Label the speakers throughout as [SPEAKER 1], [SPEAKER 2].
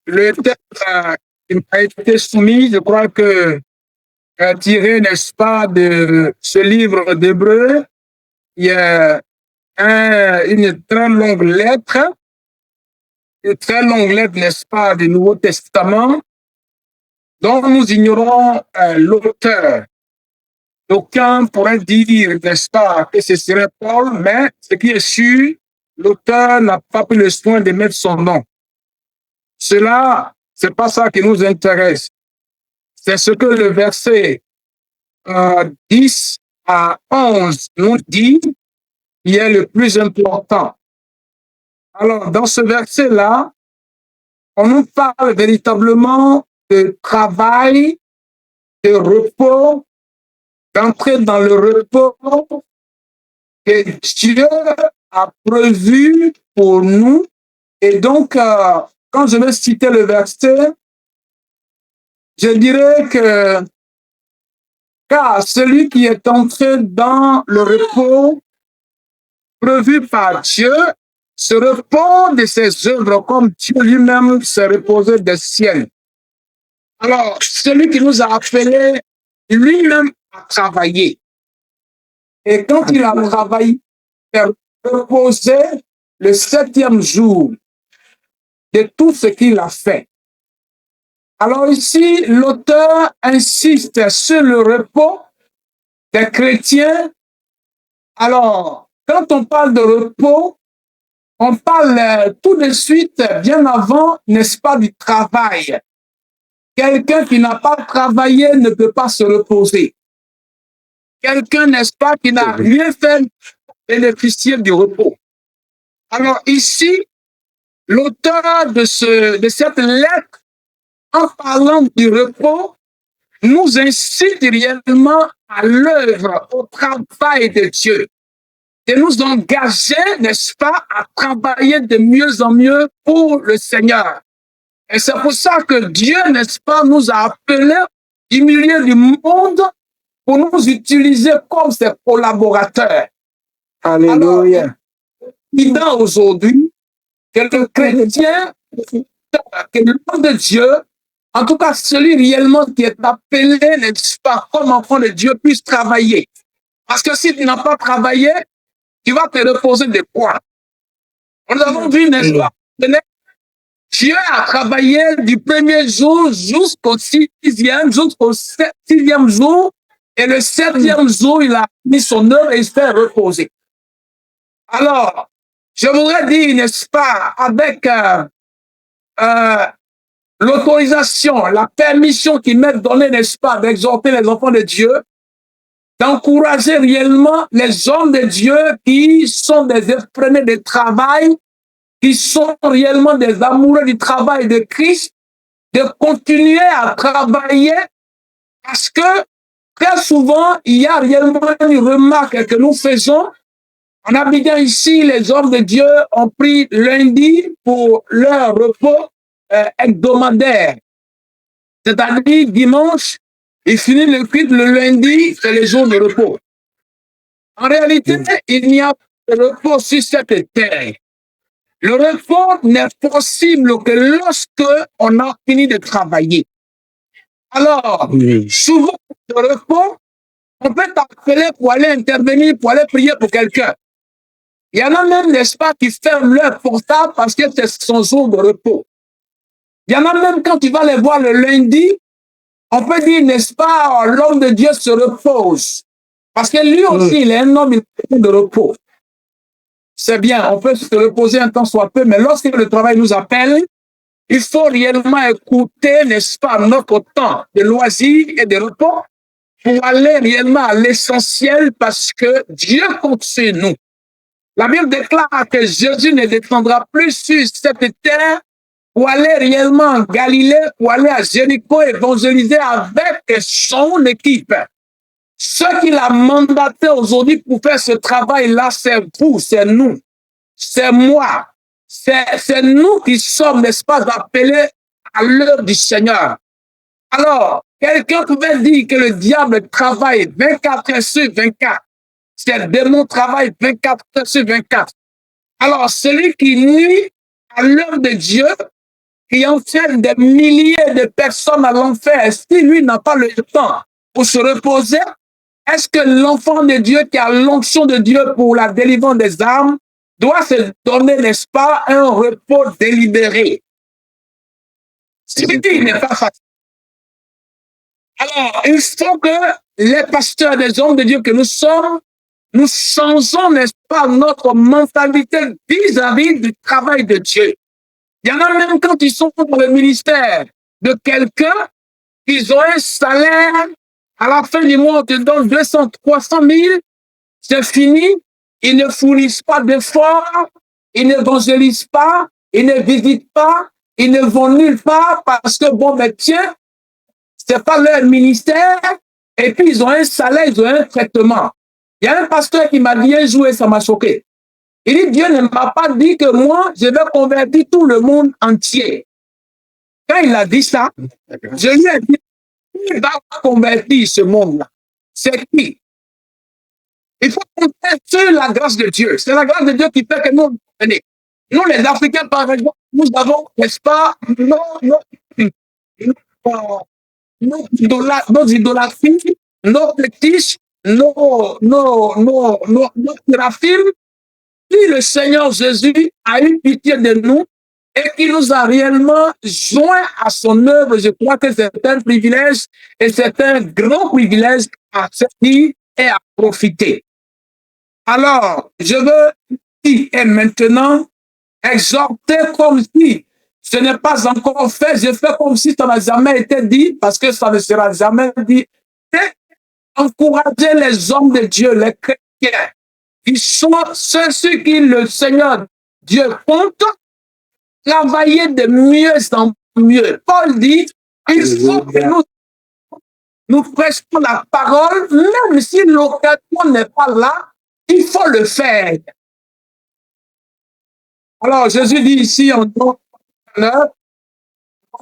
[SPEAKER 1] Le texte qui m'a été soumis, je crois que tiré, n'est-ce pas, de ce livre d'Hébreu, il y a une très longue lettre, n'est-ce pas, du Nouveau Testament, dont nous ignorons l'auteur. D'aucuns pourraient dire, n'est-ce pas, que ce serait Paul, mais ce qui est sûr, l'auteur n'a pas pris le soin de mettre son nom. Cela, c'est pas ça qui nous intéresse. C'est ce que le verset 10 à 11 nous dit, qui est le plus important. Alors, dans ce verset-là, on nous parle véritablement de travail, de repos, d'entrer dans le repos que Dieu a prévu pour nous. Et donc, quand je vais citer le verset, je dirais que car celui qui est entré dans le repos prévu par Dieu se repose de ses œuvres comme Dieu lui-même s'est reposé des siennes. Alors, celui qui nous a appelés, lui-même a travaillé. Et quand il a travaillé, il a reposé le 7e jour de tout ce qu'il a fait. Alors ici, l'auteur insiste sur le repos des chrétiens. Alors, quand on parle de repos, on parle tout de suite, bien avant, n'est-ce pas, du travail. Quelqu'un qui n'a pas travaillé ne peut pas se reposer. Quelqu'un, n'est-ce pas, qui n'a rien fait bénéficier du repos. Alors ici, l'auteur de cette lettre, en parlant du repos, nous incite réellement à l'œuvre, au travail de Dieu, de nous engager, n'est-ce pas, à travailler de mieux en mieux pour le Seigneur. Et c'est pour ça que Dieu, n'est-ce pas, nous a appelés du milieu du monde pour nous utiliser comme ses collaborateurs. Alléluia. Il est aujourd'hui que le chrétien, que l'homme de Dieu, en tout cas celui réellement qui est appelé, n'est-ce pas, comme enfant de Dieu, puisse travailler. Parce que si tu n'as pas travaillé, tu vas te reposer de quoi? Nous avons vu, n'est-ce pas, Dieu a travaillé du premier jour jusqu'au sixième jour, et le 7e jour, il a mis son œuvre et il s'est reposé. Alors, je voudrais dire, n'est-ce pas, avec l'autorisation, la permission qui m'est donnée, n'est-ce pas, d'exhorter les enfants de Dieu, d'encourager réellement les hommes de Dieu qui sont des effrénés de travail, qui sont réellement des amoureux du travail de Christ, de continuer à travailler parce que très souvent, il y a réellement une remarque que nous faisons. En habitant ici, les hommes de Dieu ont pris lundi pour leur repos hebdomadaire. C'est-à-dire dimanche, ils finissent le culte le lundi, c'est le jour de repos. En réalité, il n'y a pas de repos sur cette terre. Le repos n'est possible que lorsque on a fini de travailler. Alors, souvent, le repos, on peut t'appeler pour aller intervenir, pour aller prier pour quelqu'un. Il y en a même, n'est-ce pas, qui ferment leur portable parce que c'est son jour de repos. Il y en a même, quand tu vas les voir le lundi, on peut dire, n'est-ce pas, l'homme de Dieu se repose. Parce que lui aussi, il est un homme, il a de repos. C'est bien, on peut se reposer un temps soit peu, mais lorsque le travail nous appelle, il faut réellement écouter, n'est-ce pas, notre temps de loisirs et de repos pour aller réellement à l'essentiel parce que Dieu compte sur nous. La Bible déclare que Jésus ne descendra plus sur cette terre pour aller réellement en Galilée, pour aller à Jéricho évangéliser avec son équipe. Ce qu'il a mandaté aujourd'hui pour faire ce travail-là, c'est vous, c'est nous, c'est moi, c'est nous qui sommes, n'est-ce pas, appelés à l'heure du Seigneur. Alors, quelqu'un pouvait dire que le diable travaille 24 heures sur 24. C'est le démon travaille 24 heures sur 24. Alors, celui qui nuit à l'heure de Dieu, qui entraîne des milliers de personnes à l'enfer, si lui n'a pas le temps pour se reposer, est-ce que l'enfant de Dieu qui a l'onction de Dieu pour la délivrance des âmes doit se donner, n'est-ce pas, un repos délibéré? Ce qui n'est pas facile. Alors, il faut que les pasteurs, des hommes de Dieu que nous sommes, nous changeons, n'est-ce pas, notre mentalité vis-à-vis du travail de Dieu. Il y en a même quand ils sont dans le ministère de quelqu'un, ils ont un salaire, à la fin du mois, on te donne 200, 300 000, c'est fini, ils ne fournissent pas d'efforts, ils n'évangélisent pas, ils ne visitent pas, ils ne vont nulle part parce que, bon, mais tiens, c'est pas leur ministère, et puis ils ont un salaire, ils ont un traitement. Il y a un pasteur qui m'a bien joué, ça m'a choqué. Il dit, Dieu ne m'a pas dit que moi, je vais convertir tout le monde entier. Quand il a dit ça, je lui ai dit, qui va convertir ce monde-là? C'est qui? Il faut compter sur la grâce de Dieu. C'est la grâce de Dieu qui fait que nous, nous les Africains, par exemple, nous avons, n'est-ce pas, nos idolâtries, nos fétiches, nos séraphimes. Si le Seigneur Jésus a eu pitié de nous et qu'il nous a réellement joints à son œuvre, je crois que c'est un privilège et c'est un grand privilège à saisir et à profiter. Alors, je veux ici et maintenant exhorter comme si ce n'est pas encore fait, je fais comme si ça n'a jamais été dit, parce que ça ne sera jamais dit. Et encourager les hommes de Dieu, les chrétiens, qui sont ceux sur qui le Seigneur Dieu compte, travailler de mieux en mieux. Paul dit, il faut que nous prêchons la parole, même si l'occasion n'est pas là, il faut le faire. Alors, Jésus dit ici en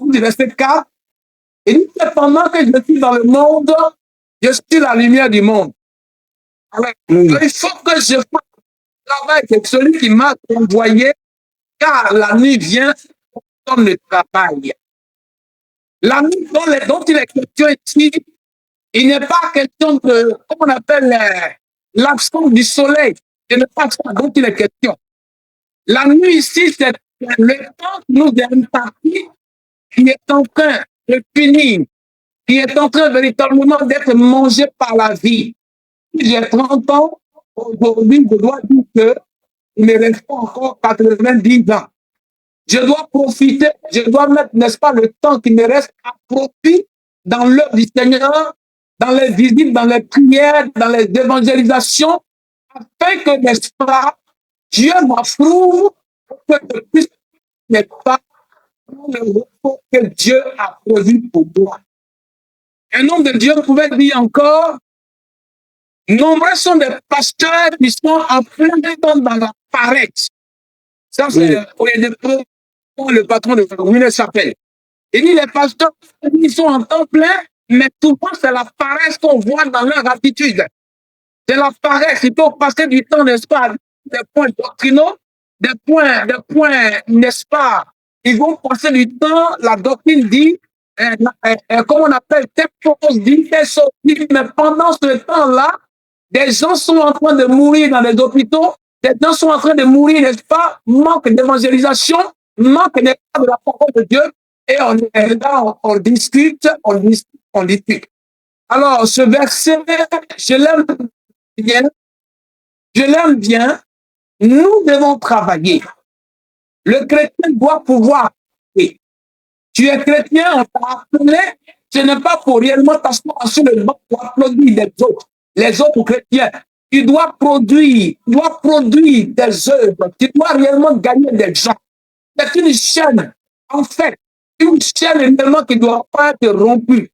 [SPEAKER 1] verset 4, il dit, pendant que je suis dans le monde, je suis la lumière du monde. Alors, il faut que je fasse le travail avec celui qui m'a envoyé, car la nuit vient comme le travail. La nuit dont il est question ici, il n'est pas question de, comment on appelle, l'absence du soleil. Ce n'est pas ça dont il est question. La nuit ici, c'est le temps que nous est imparti qui est en train de finir, qui est en train véritablement d'être mangé par la vie. Si j'ai 30 ans, aujourd'hui, je dois dire que il me reste encore 90 ans. Je dois profiter, je dois mettre, n'est-ce pas, le temps qui me reste à profit dans l'œuvre du Seigneur, dans les visites, dans les prières, dans les évangélisations, afin que, n'est-ce pas, Dieu m'approuve que je puisse, n'est-ce pas, le repos que Dieu a prévu pour moi. Un homme de Dieu pouvait dire encore, nombreux sont des pasteurs qui sont en plein temps dans la paresse. Ça, c'est le patron de Will s'appelle. Il dit les pasteurs, ils sont en temps plein, mais souvent c'est la paresse qu'on voit dans leur attitude. C'est la paresse. Ils peuvent passer du temps, n'est-ce pas, des points doctrinaux, des points, n'est-ce pas. Ils vont passer du temps, la doctrine dit, comment on appelle, telle chose dit, telle chose dit, mais pendant ce temps-là, des gens sont en train de mourir dans les hôpitaux, des gens sont en train de mourir, n'est-ce pas, manque d'évangélisation, manque de la parole de Dieu, et on est là, on discute. Alors, ce verset, je l'aime bien, nous devons travailler. Le chrétien doit pouvoir. Tu es chrétien, on t'a appelé, ce n'est pas pour réellement t'asseoir sur le banc pour applaudir les autres chrétiens. Tu dois produire des œuvres, tu dois réellement gagner des gens. C'est une chaîne, en fait, une chaîne également qui ne doit pas être rompue.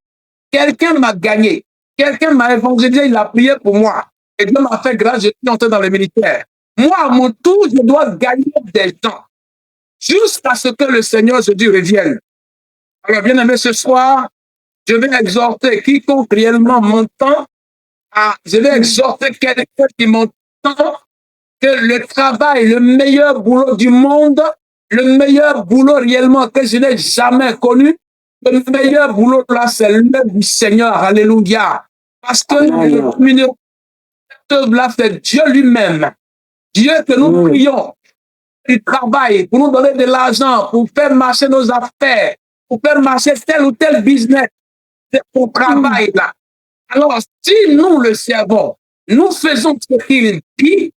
[SPEAKER 1] Quelqu'un m'a gagné, quelqu'un m'a évangélisé, il a prié pour moi. Et Dieu m'a fait grâce, je suis entré dans le militaire. Moi, à mon tour, je dois gagner des gens jusqu'à ce que le Seigneur Jésus revienne. Alors, bien aimé, ce soir, je vais exhorter quiconque réellement m'entend, je vais exhorter quelqu'un qui m'entend que le travail, le meilleur boulot du monde, le meilleur boulot réellement que je n'ai jamais connu, le meilleur boulot là, c'est l'œuvre du Seigneur. Alléluia. Parce que l'œuvre là, c'est Dieu lui-même. Dieu que nous prions, il travaille pour nous donner de l'argent, pour faire marcher nos affaires, pour faire marcher tel ou tel business. C'est pour travail là. Alors, si nous le servons, nous faisons ce qu'il dit,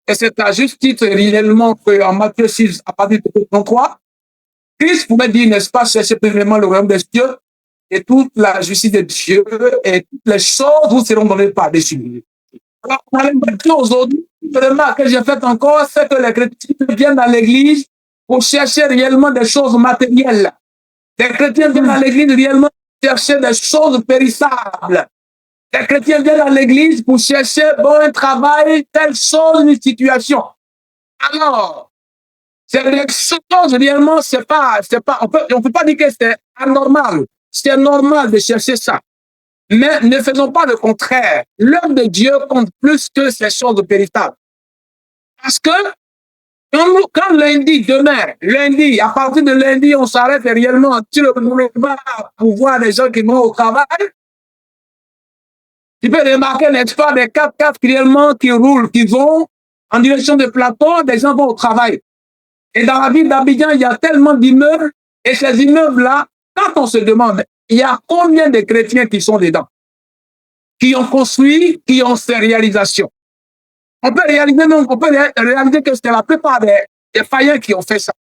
[SPEAKER 1] et c'est à juste titre réellement qu'en Matthieu 6, à partir de 33, Christ pouvait dire, n'est-ce pas, cherchez premièrement le royaume des cieux, et toute la justice de Dieu, et toutes les choses vous seront données par-dessus. Alors, dans les Matthieu aujourd'hui, le remarque que j'ai fait encore, c'est que les chrétiens viennent à l'église pour chercher réellement des choses matérielles. Les chrétiens viennent à l'église réellement pour chercher des choses périssables. Les chrétiens viennent à l'église pour chercher un travail, telle chose, une situation. Alors, c'est des choses réellement, on peut pas dire que c'est anormal. C'est normal de chercher ça. Mais ne faisons pas le contraire. L'œuvre de Dieu compte plus que ces choses périssables. Parce que quand lundi, demain, lundi, à partir de lundi, on s'arrête réellement, tu ne peux pas pour voir des gens qui vont au travail. Tu peux remarquer, n'est-ce pas, des 4x4 réellement qui roulent, qui vont en direction de plateau, des gens vont au travail. Et dans la ville d'Abidjan, il y a tellement d'immeubles, et ces immeubles-là, quand on se demande, il y a combien de chrétiens qui sont dedans, qui ont construit, qui ont ces réalisations. On peut réaliser que c'est la plupart des païens qui ont fait ça.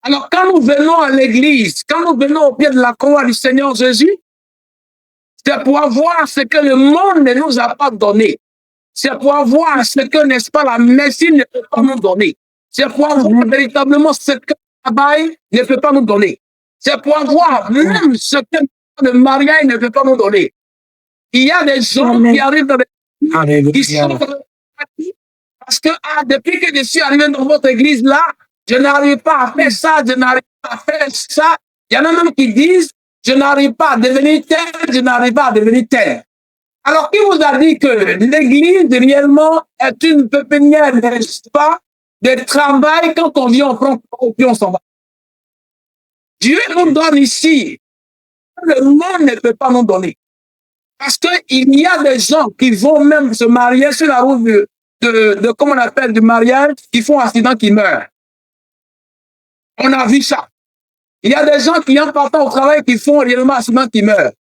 [SPEAKER 1] Alors, quand nous venons à l'église, quand nous venons au pied de la croix du Seigneur Jésus, c'est pour avoir ce que le monde ne nous a pas donné. C'est pour avoir ce que, n'est-ce pas, la médecine ne peut pas nous donner. C'est pour avoir véritablement ce que le travail ne peut pas nous donner. C'est pour avoir même ce que le mariage ne peut pas nous donner. Il y a des gens qui arrivent dans des... qui sont parce que depuis que je suis arrivé dans votre église là, je n'arrive pas à faire ça, je n'arrive pas à faire ça. Il y en a même qui disent, je n'arrive pas à devenir tel, je n'arrive pas à devenir tel. Alors, qui vous a dit que l'église réellement est une pépinière, n'est-ce pas, de travail quand on vient, on prend et puis on s'en va. Dieu nous donne ici. Le monde ne peut pas nous donner. Parce qu'il y a des gens qui vont même se marier sur la route comment on appelle, du mariage, qui font accident, qui meurent. On a vu ça. Il y a des gens qui, en partant au travail, qui font réellement accident, qui meurent.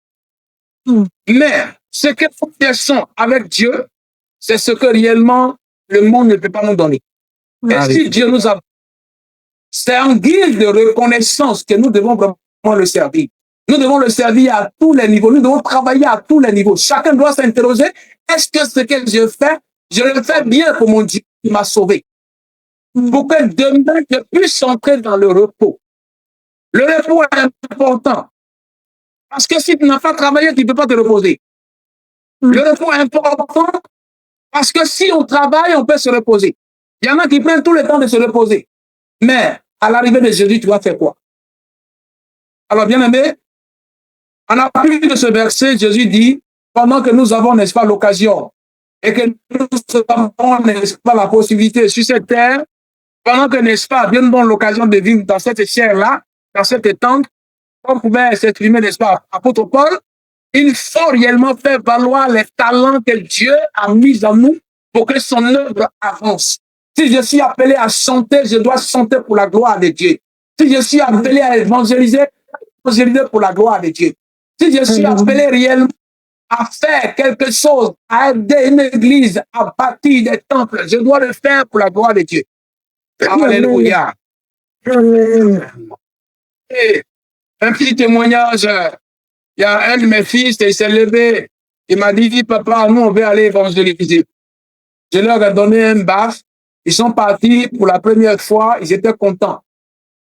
[SPEAKER 1] Mais ce que nous faisons avec Dieu, c'est ce que réellement le monde ne peut pas nous donner. Et si Dieu nous a... C'est en guise de reconnaissance que nous devons vraiment le servir. Nous devons le servir à tous les niveaux. Nous devons travailler à tous les niveaux. Chacun doit s'interroger, est-ce que ce que je fais, je le fais bien pour mon Dieu qui m'a sauvé? Pour que demain, je puisse entrer dans le repos. Le repos est important. Parce que si tu n'as pas travaillé, tu ne peux pas te reposer. Le repos est important parce que si on travaille, on peut se reposer. Il y en a qui prennent tout le temps de se reposer. Mais à l'arrivée de Jésus, tu vas faire quoi? Alors, bien aimé, en appui de ce verset, Jésus dit, pendant que nous avons, n'est-ce pas, l'occasion et que nous avons, n'est-ce pas, la possibilité sur cette terre, pendant que, n'est-ce pas, Dieu nous donne l'occasion de vivre dans cette chair-là, dans cette tente, comme pouvait s'exprimer, n'est-ce pas, apôtre Paul, il faut réellement faire valoir les talents que Dieu a mis en nous pour que son œuvre avance. Si je suis appelé à chanter, je dois chanter pour la gloire de Dieu. Si je suis appelé à évangéliser pour la gloire de Dieu. Si je suis appelé réellement à faire quelque chose, à aider une église, à bâtir des temples, je dois le faire pour la gloire de Dieu. Alléluia. Et un petit témoignage. Il y a un de mes fils, il s'est levé, il m'a dit, papa, nous, on veut aller évangéliser. Je leur ai donné un baf. Ils sont partis pour la première fois, ils étaient contents.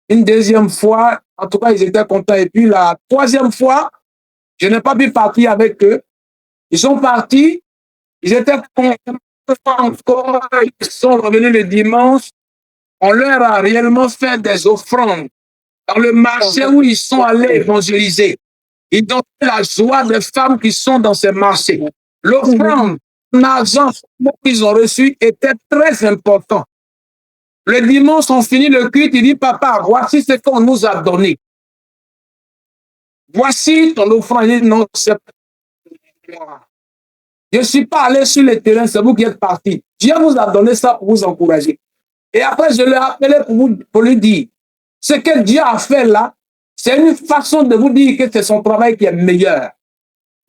[SPEAKER 1] Une deuxième fois, en tout cas, ils étaient contents. Et puis la troisième fois, je n'ai pas pu partir avec eux. Ils sont partis, ils étaient contents encore, ils sont revenus le dimanche. On leur a réellement fait des offrandes dans le marché où ils sont allés évangéliser. Ils ont la joie des femmes qui sont dans ces marchés. L'offrande, l'argent qu'ils ont reçu était très important. Le dimanche, on finit le culte, il dit, papa, voici ce qu'on nous a donné. Voici ton offrande. Il dit, non, c'est pas. Je ne suis pas allé sur le terrain, c'est vous qui êtes partis. Dieu vous a donné ça pour vous encourager. Et après, je l'ai appelé pour lui dire, ce que Dieu a fait là, c'est une façon de vous dire que c'est son travail qui est meilleur.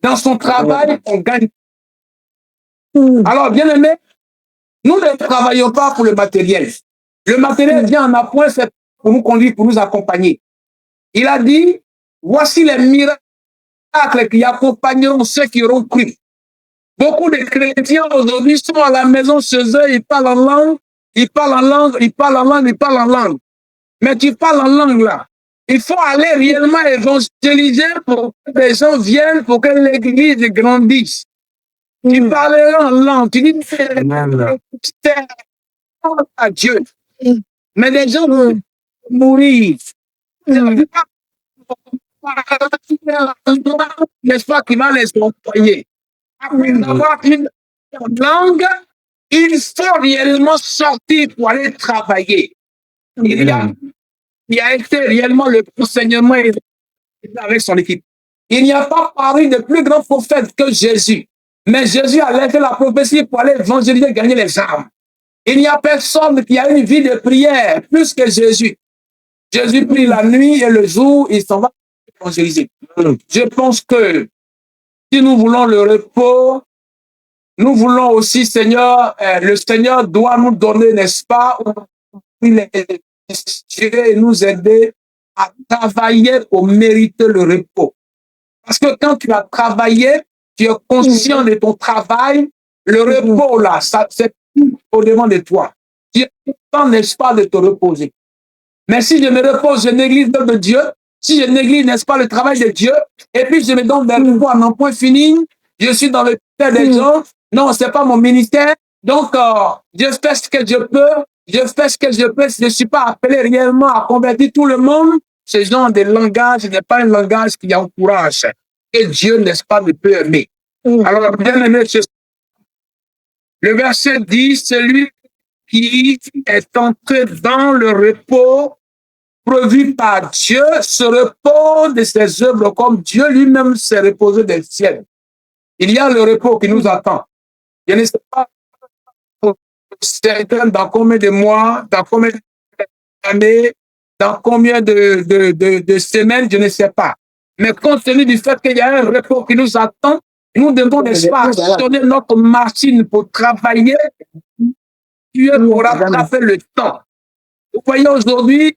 [SPEAKER 1] Dans son travail, on gagne. Alors, bien aimé, nous ne travaillons pas pour le matériel. Le matériel vient en appoint, c'est pour nous conduire, pour nous accompagner. Il a dit, voici les miracles qui accompagneront ceux qui auront cru. Beaucoup de chrétiens aujourd'hui sont à la maison chez eux, ils parlent en langue, ils parlent en langue, ils parlent en langue, ils parlent en langue. Mais tu parles en langue là. Il faut aller réellement évangéliser pour que les gens viennent, pour que l'église grandisse. Tu parleras en langue, tu dis à Dieu. Mais les gens vont mourir. N'est-ce pas qui va les employer? Après avoir une langue, il faut réellement sortir pour aller travailler. Il a été réellement le enseignement avec son équipe. Il n'y a pas parlé de plus grand prophète que Jésus. Mais Jésus a laissé la prophétie pour aller évangéliser, gagner les âmes. Il n'y a personne qui a une vie de prière plus que Jésus. Jésus prie la nuit et le jour, il s'en va évangéliser. Je pense que si nous voulons le repos, nous voulons aussi, Seigneur, le Seigneur doit nous donner, n'est-ce pas, et nous aider à travailler pour mériter le repos. Parce que quand tu as travaillé, tu es conscient de ton travail, le repos là, ça c'est au-devant de toi. Tu es content, n'est-ce pas, de te reposer. Mais si je me repose, je néglige l'œuvre de Dieu, si je néglige, n'est-ce pas, le travail de Dieu, et puis je me donne des repos à non point fini, je suis dans le terre des gens, non, c'est pas mon ministère, donc je fais ce que je peux, je fais ce que je peux, je ne suis pas appelé réellement à convertir tout le monde. Ce genre de langage n'est pas un langage qui encourage, que Dieu, n'est-ce pas, ne peut aimer. Alors, bien aimé, le verset dit, celui qui est entré dans le repos prévu par Dieu se repose de ses œuvres comme Dieu lui-même s'est reposé des ciels. Il y a le repos qui nous attend. Je ne sais pas certains dans combien de mois, dans combien d'années, dans combien de semaines, je ne sais pas. Mais compte tenu du fait qu'il y a un repos qui nous attend, nous devons, n'est-ce pas, actionner notre machine pour travailler. Dieu pourra rattraper le temps. Vous voyez aujourd'hui,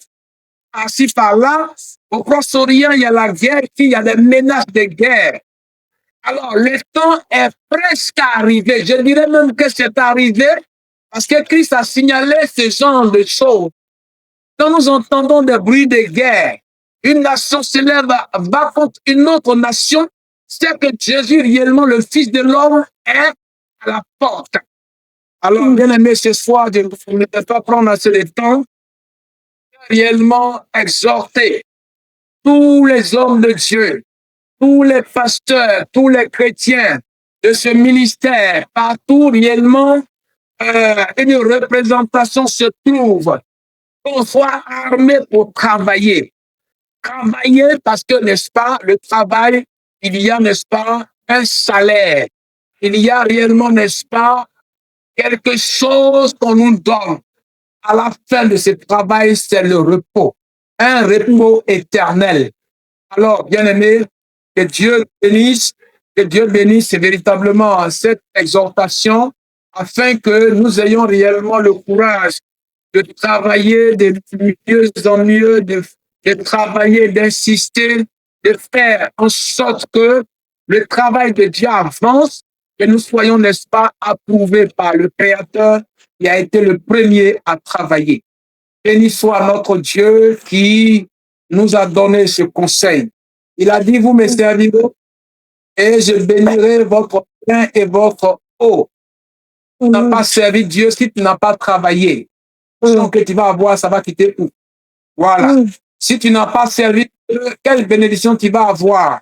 [SPEAKER 1] assis par là, au Proche-Orient, il y a la guerre, il y a des menaces de guerre. Alors, le temps est presque arrivé. Je dirais même que c'est arrivé parce que Christ a signalé ce genre de choses. Quand nous entendons des bruits de guerre, une nation se lève, va contre une autre nation, c'est que Jésus, réellement le Fils de l'homme, est à la porte. Alors, bien aimé, ce soir, je ne vais pas prendre assez de temps, réellement exhorter tous les hommes de Dieu, tous les pasteurs, tous les chrétiens de ce ministère, partout réellement, une représentation se trouve, qu'on soit armé pour travailler. Travailler parce que, n'est-ce pas, le travail, il y a, n'est-ce pas, un salaire. Il y a réellement, n'est-ce pas, quelque chose qu'on nous donne. À la fin de ce travail, c'est le repos. Un repos éternel. Alors, bien aimé, que Dieu bénisse véritablement cette exhortation afin que nous ayons réellement le courage de travailler de mieux en mieux, de travailler, d'insister, de faire en sorte que le travail de Dieu avance, que nous soyons, n'est-ce pas, approuvés par le Créateur qui a été le premier à travailler. Béni soit notre Dieu qui nous a donné ce conseil. Il a dit, vous me servirez et je bénirai votre pain et votre eau. Tu n'as pas servi Dieu si tu n'as pas travaillé. Donc, que tu vas avoir, ça va quitter où? Voilà. Si tu n'as pas servi Dieu, quelle bénédiction tu vas avoir?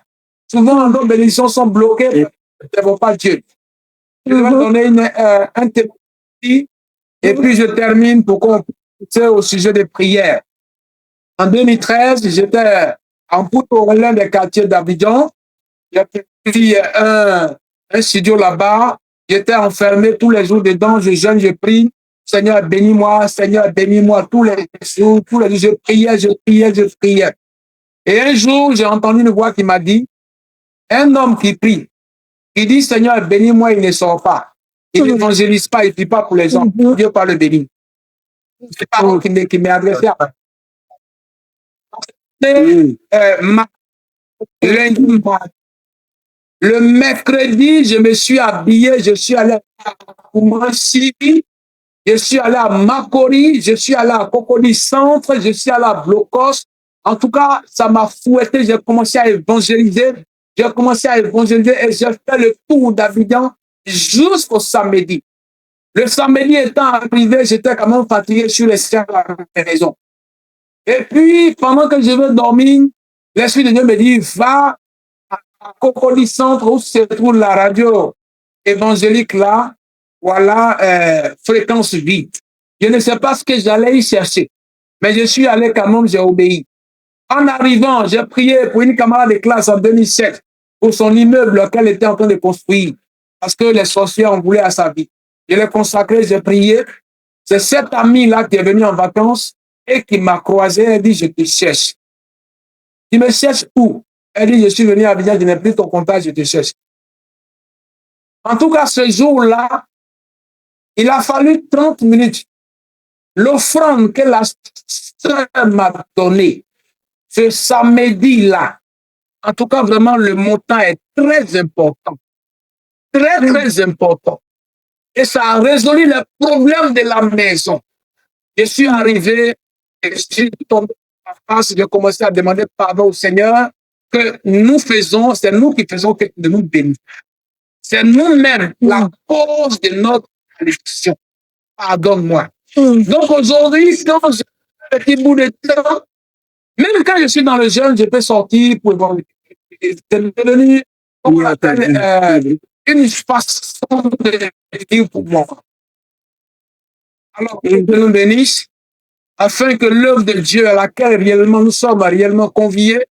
[SPEAKER 1] Souvent, nos bénédictions sont bloquées, ne servent pas Dieu. Je vais donner un témoignage et puis je termine pour qu'on c'est au sujet des prières. En 2013, j'étais en Poutou, l'un des quartiers d'Abidjan. J'ai pris un studio là-bas. J'étais enfermé tous les jours dedans. Je jeûne, je prie. Seigneur, bénis-moi. Seigneur, bénis-moi. Tous les jours, je priais, je priais, je priais. Et un jour, j'ai entendu une voix qui m'a dit, un homme qui prie, il dit, Seigneur, bénis-moi, il ne sort pas. Il n'évangélise pas, il ne prie pas pour les gens. Dieu pas le bénir. C'est pas qui m'est adressé à lundi, le mercredi, je me suis habillé, je suis allé à Koumassi, je suis allé à Makori, je suis allé à Cocody Centre, je suis allé à Blocos. En tout cas, ça m'a fouetté, j'ai commencé à évangéliser. J'ai commencé à évangéliser et j'ai fait le tour d'Abidjan jusqu'au samedi. Le samedi étant arrivé, j'étais quand même fatigué sur les stairs à la maison. Et puis, pendant que je veux dormir, l'Esprit de Dieu me dit, va à Cocody Centre où se trouve la radio évangélique là, voilà, fréquence vide. Je ne sais pas ce que j'allais y chercher, mais je suis allé quand même, j'ai obéi. En arrivant, j'ai prié pour une camarade de classe en 2007 pour son immeuble qu'elle était en train de construire parce que les sorciers en voulaient à sa vie. Je l'ai consacré, j'ai prié. C'est cet ami-là qui est venu en vacances et qui m'a croisé. Elle dit, je te cherche. Tu me cherches où? Elle dit, je suis venu à Abidjan, je n'ai plus ton contact, je te cherche. En tout cas, ce jour-là, il a fallu 30 minutes. L'offrande que la sœur m'a donnée, ce samedi-là, en tout cas, vraiment, le montant est très important. Très, très important. Et ça a résolu le problème de la maison. Je suis arrivé et je suis tombé en face, j'ai commencé à demander pardon au Seigneur que nous faisons, c'est nous qui faisons que de nous bénir. C'est nous-mêmes la cause de notre malédiction. Pardonne-moi. Donc aujourd'hui, quand j'ai un petit bout de temps, même quand je suis dans le jeûne, je peux sortir pour voir. C'est devenu une façon de vivre pour moi. Alors, que Dieu nous bénisse, afin que l'œuvre de Dieu à laquelle réellement nous sommes réellement conviés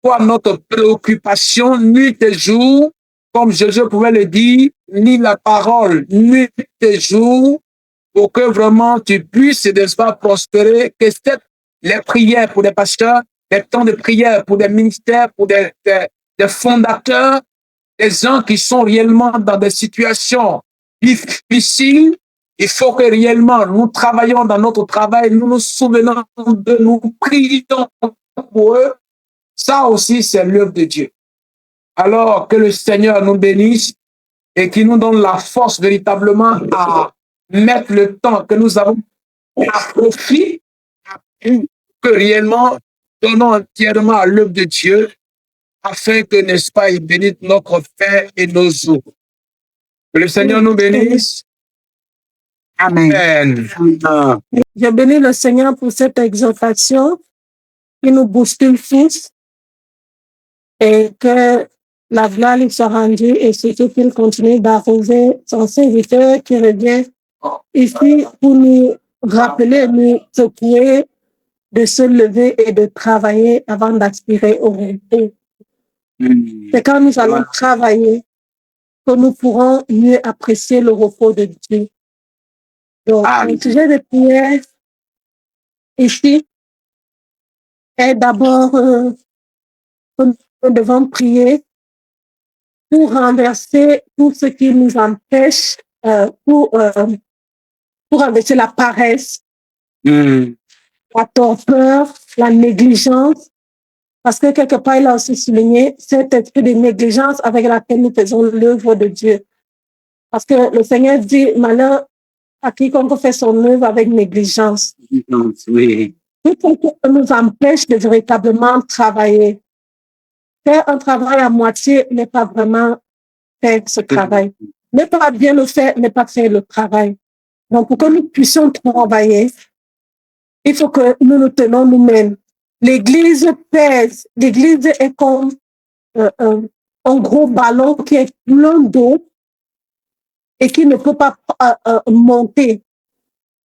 [SPEAKER 1] soit notre préoccupation nuit et jour, comme Jésus pouvait le dire, lis la parole nuit et jour, pour que vraiment tu puisses, n'est-ce pas, prospérer, que les prières pour des pasteurs, les temps de prière pour des ministères, pour des fondateurs, des gens qui sont réellement dans des situations difficiles, il faut que réellement nous travaillions dans notre travail, nous nous souvenons de nous, prions pour eux. Ça aussi, c'est l'œuvre de Dieu. Alors que le Seigneur nous bénisse et qu'il nous donne la force véritablement à mettre le temps que nous avons à profit, que réellement donnons entièrement à l'œuvre de Dieu, afin que, n'est-ce pas, il bénisse notre pain et nos eaux. Que le Seigneur nous bénisse. Amen.
[SPEAKER 2] Je bénis le Seigneur pour cette exhortation qui nous bouscule tous et que la gloire lui soit rendue et surtout qu'il continue d'arroser son serviteur qui revient ici pour nous rappeler, nous secouer de se lever et de travailler avant d'aspirer au repos. C'est quand nous allons travailler que nous pourrons mieux apprécier le repos de Dieu. Donc, le sujet de prière ici est d'abord que nous devons prier pour renverser tout ce qui nous empêche, pour renverser la paresse, la torpeur, la négligence, parce que quelque part, il a aussi souligné cet esprit de négligence avec laquelle nous faisons l'œuvre de Dieu. Parce que le Seigneur dit, malheur à quiconque fait son œuvre avec négligence.
[SPEAKER 3] Oui.
[SPEAKER 2] Tout ce qui nous empêche de véritablement travailler. Faire un travail à moitié n'est pas vraiment faire ce travail. Ne pas bien le faire, n'est pas faire le travail. Donc, pour que nous puissions travailler, il faut que nous nous tenons nous-mêmes. L'Église pèse. L'Église est comme un gros ballon qui est plein d'eau et qui ne peut pas monter.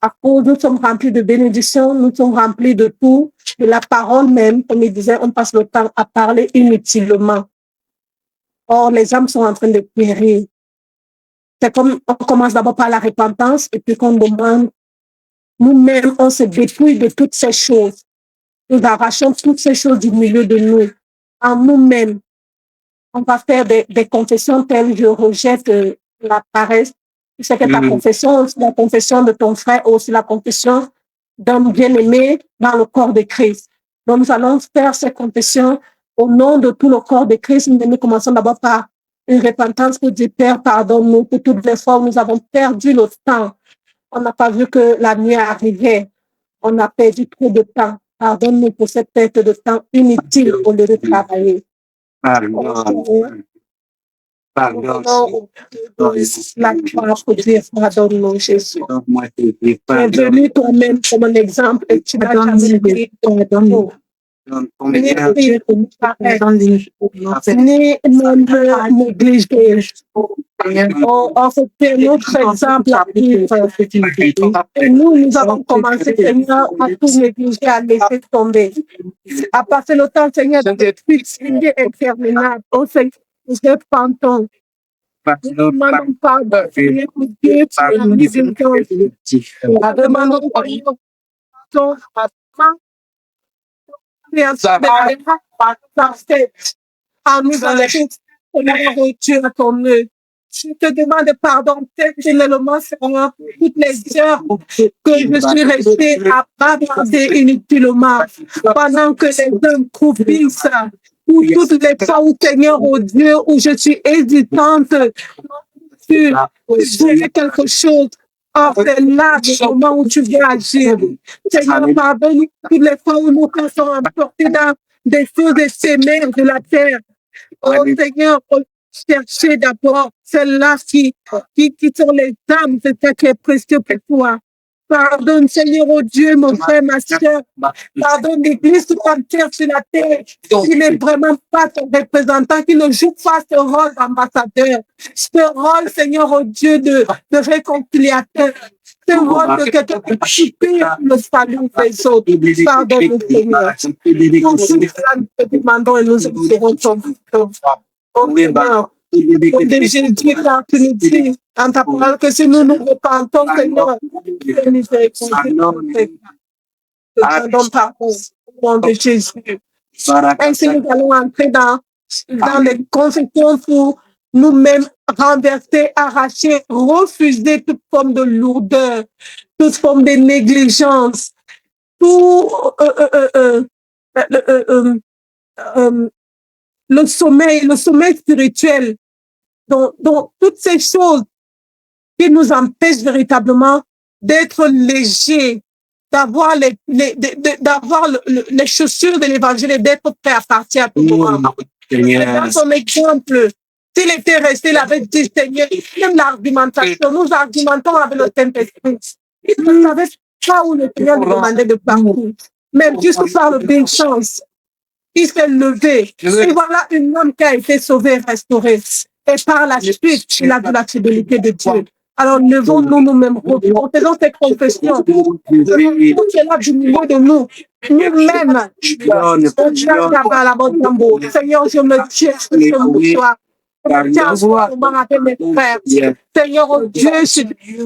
[SPEAKER 2] À cause, nous sommes remplis de bénédictions, nous sommes remplis de tout, de la parole même. Comme il disait, on passe le temps à parler inutilement. Or, les âmes sont en train de périr. C'est comme on commence d'abord par la repentance et puis qu'on demande, nous-mêmes, on se dépouille de toutes ces choses. Nous arrachons toutes ces choses du milieu de nous. En nous-mêmes, on va faire des confessions telles je rejette la paresse. Tu sais que ta confession, c'est la confession de ton frère ou c'est la confession d'un bien-aimé dans le corps de Christ. Donc, nous allons faire ces confessions au nom de tout le corps de Christ. Nous commençons d'abord par une repentance pour dire, Père, pardonne-nous pour toutes les fois où nous avons perdu le temps. On n'a pas vu que la nuit arrivait. On a perdu trop de temps. Pardonne-nous pour cette perte de temps inutile au lieu de travailler. Pardonne. Pardonne. La gloire pour dire pardonne-nous, Jésus. Tu es venu toi-même comme un exemple et tu n'as jamais dit pardonne-nous. Ni négliger. C'était notre exemple à vivre. Et nous avons commencé, Seigneur, à tout négliger, à laisser tomber. À passer le temps, Seigneur, de fixer interminable. Oh Seigneur, nous repentons. Nous demandons pardon, Seigneur, pour Dieu, tu es miséricordieux. Nous demandons pardon, à nous enlever, Dieu, à ton œuvre. Je te demande pardon personnellement, Seigneur, pour toutes les heures que je suis restée à bavarder inutilement pendant que les hommes croupissent. Pour toutes les fois où, Seigneur, oh Dieu, où je suis hésitante sur quelque chose. Or, c'est là le moment où tu veux agir. Seigneur, pardonne toutes les fois où nos cœurs sont emportés dans des choses éphémères de la terre. Oh Seigneur, chercher d'abord celles-là qui sont les âmes, c'est ça qui est précieux pour toi. Pardonne, Seigneur, oh Dieu, mon frère, ma soeur. Pardonne l'Église tout entière sur la terre. Qui n'est vraiment pas ton représentant, qui ne joue pas ce rôle d'ambassadeur. Ce rôle, Seigneur, oh Dieu, de réconciliateur. Ce rôle de quelqu'un qui prie le salut des autres. Pardonne-nous, Seigneur. Nous te demandons et nous espérons ton victoire. Oh Seigneur, Jésus, car tu nous dis en ta parole que si nous nous repentons, Seigneur, tu es miséricordieux. Nous demandons pardon au nom de Jésus. Ainsi, nous allons entrer dans les confessions pour nous-mêmes renverser, arracher, refuser toute forme de lourdeur, toute forme de négligence, tout le sommeil spirituel, donc toutes ces choses qui nous empêchent véritablement d'être légers, d'avoir les chaussures de l'évangile et d'être prêt à partir à tout moment. Dans son exemple, s'il était resté, il avait dit, Seigneur, même l'argumentation, nous argumentons avec le Saint-Esprit. Il ne savait pas où le Seigneur nous demandait de partir. Même juste par l'obéissance, il s'est levé. Et voilà une âme qui a été sauvée, restaurée. Et par la suite, il a de la fidélité de Dieu. Alors, levons-nous nous-mêmes, faisons cette confession. Tout cela du milieu de nous. Nous-mêmes. Seigneur, je me tiens ce soir. Seigneur, oh Dieu,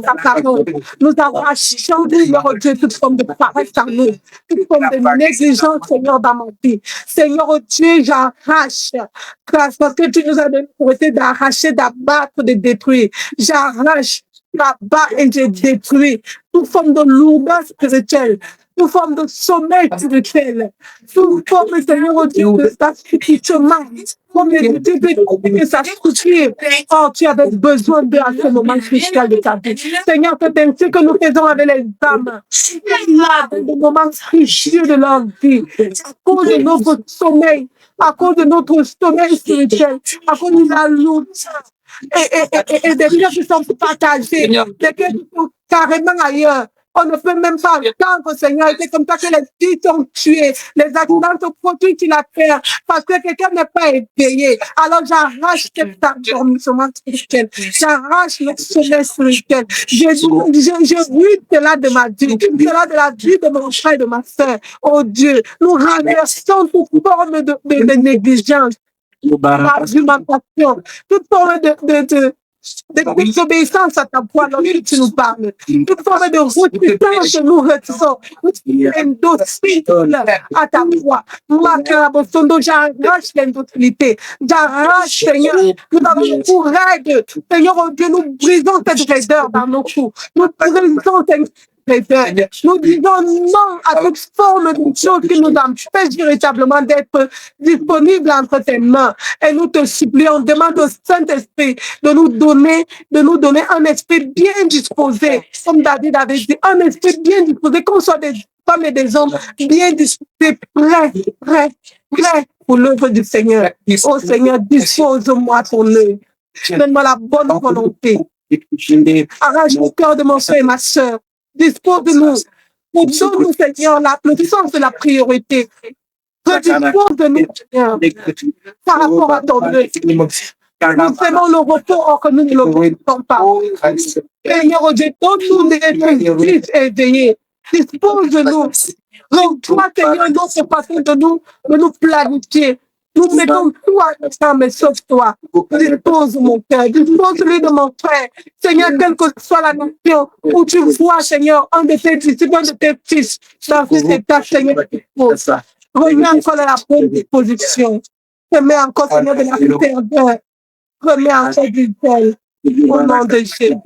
[SPEAKER 2] ta parole. Nous arrachons, Seigneur, oh Dieu, toute forme de paresse en nous, toute forme de négligence, Seigneur, dans ma vie. Seigneur, oh Dieu, j'arrache, parce que tu nous as donné l'autorité d'arracher, d'abattre, de détruire. J'arrache, j'abats et je détruis toute forme de lourdeur spirituelle, toute forme de sommeil spirituel, toute forme, Seigneur, oh Dieu, de sacrifiement. Comme que ça soutient. Oh, tu avais besoin de à ce moment crucial de ta vie. Seigneur, c'est ainsi que nous faisons avec les âmes. Là, dans des moments précieux de leur vie, à cause de notre sommeil, à cause de notre sommeil spirituel, à cause de la lourdeur. Et des cœurs qui sont partagés, des cœurs qui sont carrément ailleurs. On ne peut même pas entendre, Seigneur. C'est comme ça que les filles sont tuées. Les accidents se produisent sur la terre parce que quelqu'un n'est pas éveillé. Alors j'arrache cet endormissement spirituel. J'arrache le sommeil spirituel. Je ruine cela de ma vie, cela de la vie de mon frère et de ma soeur. Oh Dieu, nous renversons toute forme de négligence, d'argumentation, toute forme de désobéissance à ta voix lorsque tu nous parles. Toute forme de repentance que nous retissons. Indocile à ta voix. J'arrache l'indocilité. J'arrache, Seigneur. Nous avons pour règle. Seigneur, oh Dieu, nous brisons cette raideur dans nos coups. Nous brisons cette raideur. Nous disons non à toute forme de choses qui nous empêche véritablement d'être disponibles entre tes mains. Et nous te supplions, demande au Saint-Esprit de nous donner un esprit bien disposé, comme David avait dit, un esprit bien disposé, qu'on soit des femmes et des hommes bien disposés, prêts pour l'œuvre du Seigneur. Oh Seigneur, dispose-moi ton œuvre. Donne-moi la bonne volonté. Arrache le cœur de mon frère et ma soeur. Dispose-nous. Donne-nous, Seigneur, le sens de la priorité. Redispose de nous, Seigneur, par rapport à ton œuvre. Nous aimons le repos, or que nous ne le voulons pas. Seigneur, oh Dieu, donne-nous des esprits éveillés. Dispose de nous. Donc, toi, Seigneur, notre façon de nous planifier. Nous mettons tout à l'ensemble, mais sauf toi. Dispose mon cœur, dispose-lui de mon frère. Seigneur, quelle que soit la nation où tu vois, Seigneur, un de tes disciples, un de tes fils, dans cet état, Seigneur, dispose. Remets encore de la bonne disposition. Remets encore, Seigneur, de la ferveur. Remets encore du zèle. Au nom de Jésus.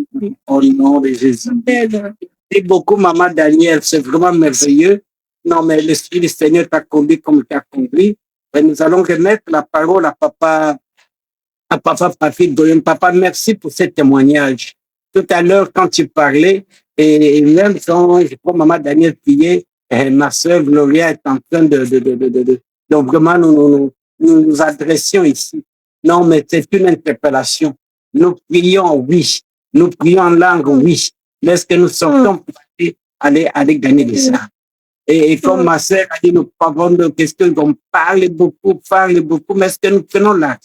[SPEAKER 3] Au nom de Jésus. Merci beaucoup, Maman Danielle. C'est vraiment merveilleux. Non, mais l'Esprit du Seigneur t'a conduit comme tu as conduit. Et nous allons remettre la parole à Papa Patrick Goyen. Papa, merci pour ce témoignage. Tout à l'heure, quand tu parlais, et même quand je crois Maman Danielle priait, ma sœur Gloria est en train donc vraiment nous adressions ici. Non, mais c'est une interpellation. Nous prions, oui. Nous prions en langue, oui. Mais est-ce que nous sortons pour aller gagner des âmes? Et comme ma sœur a dit, nous parlons de questions qu'on parle beaucoup, mais est-ce que nous prenons là?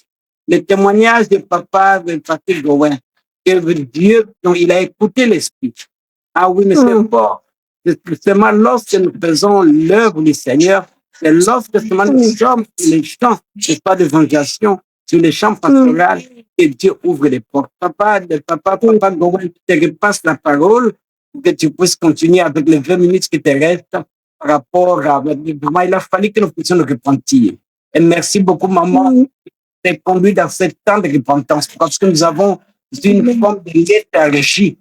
[SPEAKER 3] Le témoignage de papa de Patrick Gowen, que Dieu, dont il a écouté l'Esprit. Ah oui, mais c'est fort. C'est seulement lorsque nous faisons l'œuvre du Seigneur, c'est lorsque seulement nous sommes sur les champs, c'est pas d'évangélisation, sur les champs pastoraux, que Dieu ouvre les portes. Papa Gowen, je te repasse la parole pour que tu puisses continuer avec les 20 minutes qui te restent par rapport à... Vraiment, il a fallu que nous puissions nous repentir. Et merci beaucoup, maman, d'être conduit dans ce temps de repentance, parce que nous avons une forme de léthargie.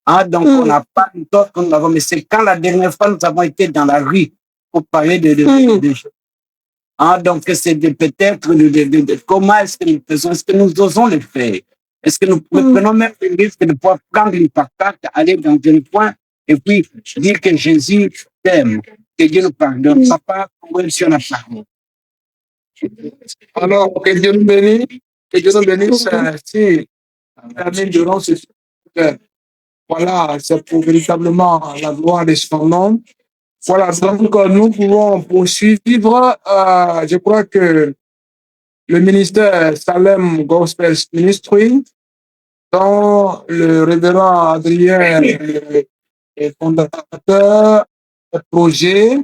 [SPEAKER 3] Hein, donc, on n'a pas une autre que nous avons, mais c'est quand la dernière fois nous avons été dans la rue pour parler de choses. Hein, donc, c'est peut-être comment est-ce que nous faisons, est-ce que nous osons le faire? Est-ce que nous prenons même le risque de pouvoir prendre une patate, aller dans un coin et puis dire que Jésus t'aime, que Dieu nous pardonne? Papa, comment est-ce qu'on a parlé?
[SPEAKER 1] Alors, que Dieu nous bénisse, que Dieu nous bénisse. Si Amen, durant ce voilà, c'est pour véritablement la gloire de son nom. Voilà, donc nous pouvons poursuivre. Je crois que le ministère Salem Gospel Ministry, dont le révérend Adrien est fondateur des projets,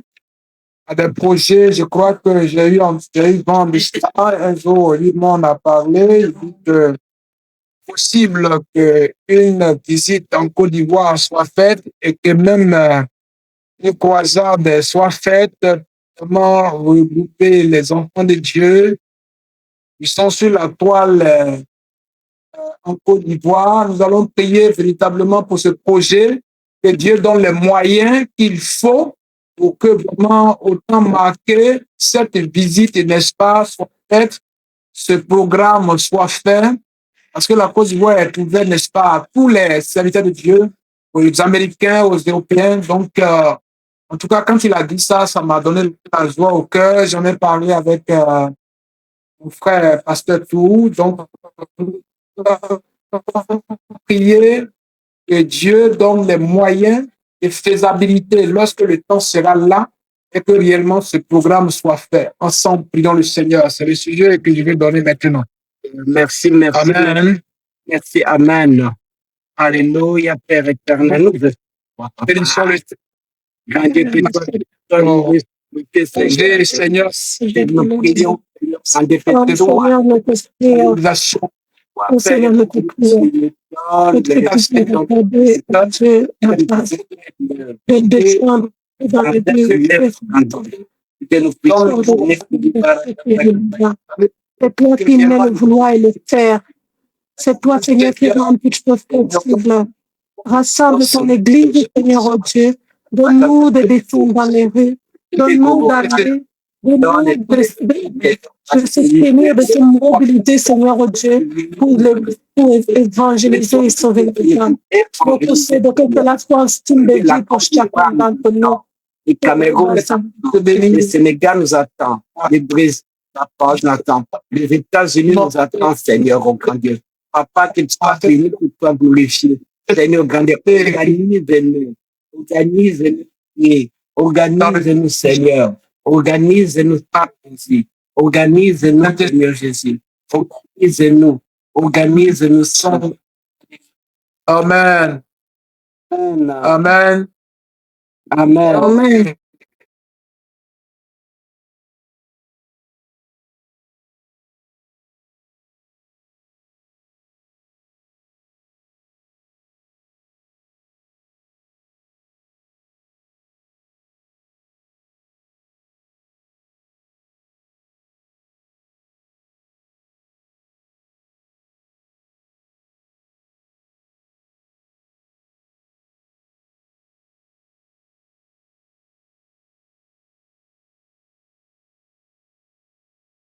[SPEAKER 1] je crois que j'ai eu vent de ça. Un jour, lui m'en a parlé. Il dit que possible qu'une visite en Côte d'Ivoire soit faite et que même une croisade soit faite, comment regrouper les enfants de Dieu. Ils sont sur la toile en Côte d'Ivoire. Nous allons prier véritablement pour ce projet, que Dieu donne les moyens qu'il faut pour que vraiment, au temps marqué, cette visite, n'est-ce pas, soit faite, ce programme soit fait, parce que la Côte d'Ivoire est ouverte, n'est-ce pas, à tous les serviteurs de Dieu, aux Américains, aux Européens. Donc, en tout cas, quand il a dit ça, ça m'a donné la joie au cœur. J'en ai parlé avec mon frère Pasteur Tou. Donc, prier que Dieu donne les moyens de faisabilité lorsque le temps sera là et que réellement ce programme soit fait. Ensemble, prions le Seigneur. C'est le sujet que je vais donner maintenant.
[SPEAKER 3] Merci, merci.
[SPEAKER 1] Amen.
[SPEAKER 3] Merci, Amen. Alléluia, Père éternel. Nous
[SPEAKER 1] Bénissons le
[SPEAKER 3] grand Dieu que
[SPEAKER 1] Seigneur. Seigneur,
[SPEAKER 3] nous prions en défait de
[SPEAKER 2] Seigneur, notre Seigneur,
[SPEAKER 1] l'organisation,
[SPEAKER 2] au Seigneur, notre prière. Que tu puisses nous accorder, Dieu, la grâce de descendre dans le c'est toi qui mets le vouloir et le faire. C'est toi, Seigneur, qui rend toutes choses possibles. Rassemble ton Église, Seigneur, oh Dieu. Donne-nous des défauts dans les rues. Donne-nous d'aller. Donne-nous de s'exprimer, de se mobiliser, Seigneur, oh Dieu, pour évangéliser et sauver les gens. Pour posséder que la foi estime de vie pour chacun d'entre nous.
[SPEAKER 3] Le Cameroun, le Sénégal nous attend. Le Brésil nous attend. Les États-Unis nous attendent, Seigneur, au grand Dieu. Papa, que tu sois béni, que tu sois glorifié. Seigneur, grand Dieu, organise-nous. Organise-nous, Seigneur. Organise-nous, Papa Jésus. Organise-nous, Seigneur Jésus. Organise-nous. Organise-nous, Seigneur.
[SPEAKER 1] Amen. Amen.
[SPEAKER 3] Amen.
[SPEAKER 2] Amen.